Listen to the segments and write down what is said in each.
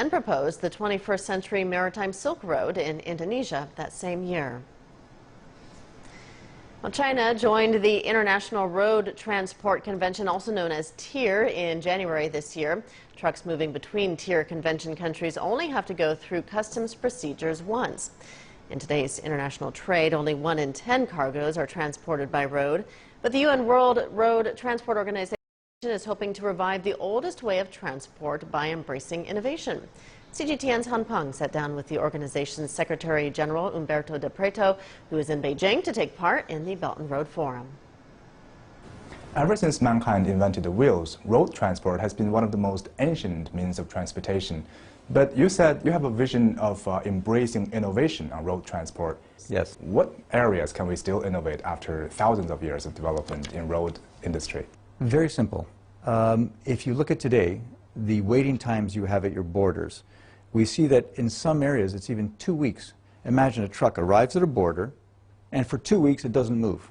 then proposed the 21st Century Maritime Silk Road in Indonesia that same year. Well, China joined the International Road Transport Convention, also known as TIR, in January this year. Trucks moving between TIR convention countries only have to go through customs procedures once. In today's international trade, only 1 in 10 cargoes are transported by road. But the UN World Road Transport Organization is hoping to revive the oldest way of transport by embracing innovation. CGTN's Han Peng sat down with the organization's Secretary General Umberto de Pretto, who is in Beijing to take part in the Belt and Road Forum. Ever since mankind invented the wheels, road transport has been one of the most ancient means of transportation. But you said you have a vision of embracing innovation on road transport. Yes. What areas can we still innovate after thousands of years of development in road industry? Very simple. If you look at today, the waiting times you have at your borders, we see that in some areas it's even 2 weeks. Imagine a truck arrives at a border, and for 2 weeks it doesn't move.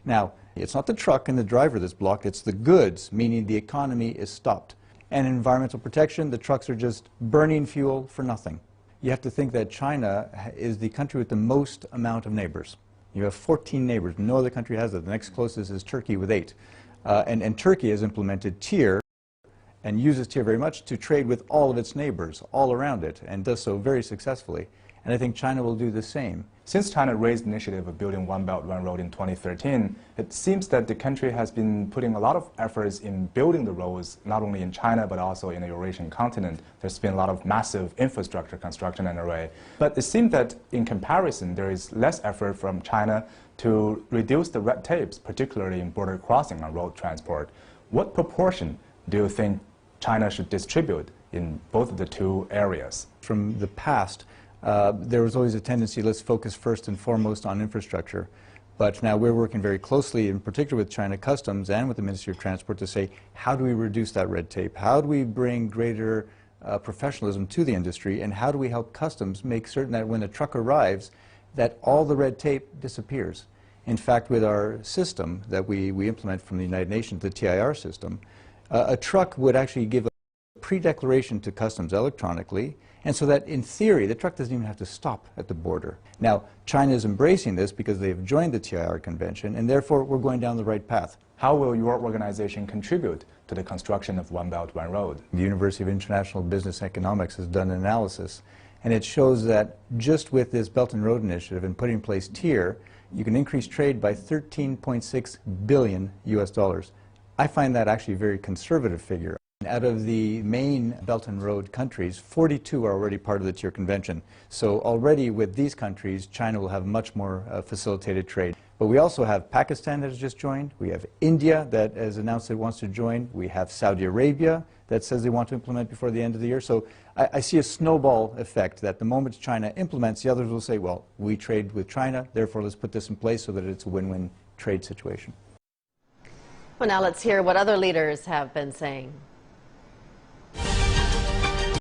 Now, it's not the truck and the driver that's blocked, it's the goods, meaning the economy is stopped. And in environmental protection, the trucks are just burning fuel for nothing. You have to think that China is the country with the most amount of neighbors. You have 14 neighbors. No other country has that. The next closest is Turkey with 8. And Turkey has implemented TIR and uses TIR very much to trade with all of its neighbors all around it, and does so very successfully. And I think China will do the same. Since China raised the initiative of building One Belt, One Road in 2013, it seems that the country has been putting a lot of efforts in building the roads, not only in China, but also in the Eurasian continent. There's been a lot of massive infrastructure construction underway. But it seems that in comparison, there is less effort from China to reduce the red tapes, particularly in border crossing on road transport. What proportion do you think China should distribute in both of the two areas? From the past, there was always a tendency, let's focus first and foremost on infrastructure. But now we're working very closely, in particular with China Customs and with the Ministry of Transport, to say, how do we reduce that red tape? How do we bring greater professionalism to the industry? And how do we help Customs make certain that when a truck arrives, that all the red tape disappears? In fact, with our system that we implement from the United Nations, the TIR system, a truck would actually give a pre-declaration to Customs electronically, and so that in theory the truck doesn't even have to stop at the border. Now, China is embracing this because they've joined the TIR convention, and therefore we're going down the right path. How will your organization contribute to the construction of One Belt, One Road? The University of International Business Economics has done an analysis, and it shows that just with this Belt and Road Initiative and putting in place TIR, you can increase trade by $13.6 billion US. I find that actually a very conservative figure. Out of the main Belt and Road countries, 42 are already part of the TIR convention. So already with these countries, China will have much more facilitated trade. But we also have Pakistan that has just joined. We have India that has announced it wants to join. We have Saudi Arabia that says they want to implement before the end of the year. So I see a snowball effect that the moment China implements, the others will say, well, we trade with China, therefore let's put this in place so that it's a win-win trade situation. Well, now let's hear what other leaders have been saying.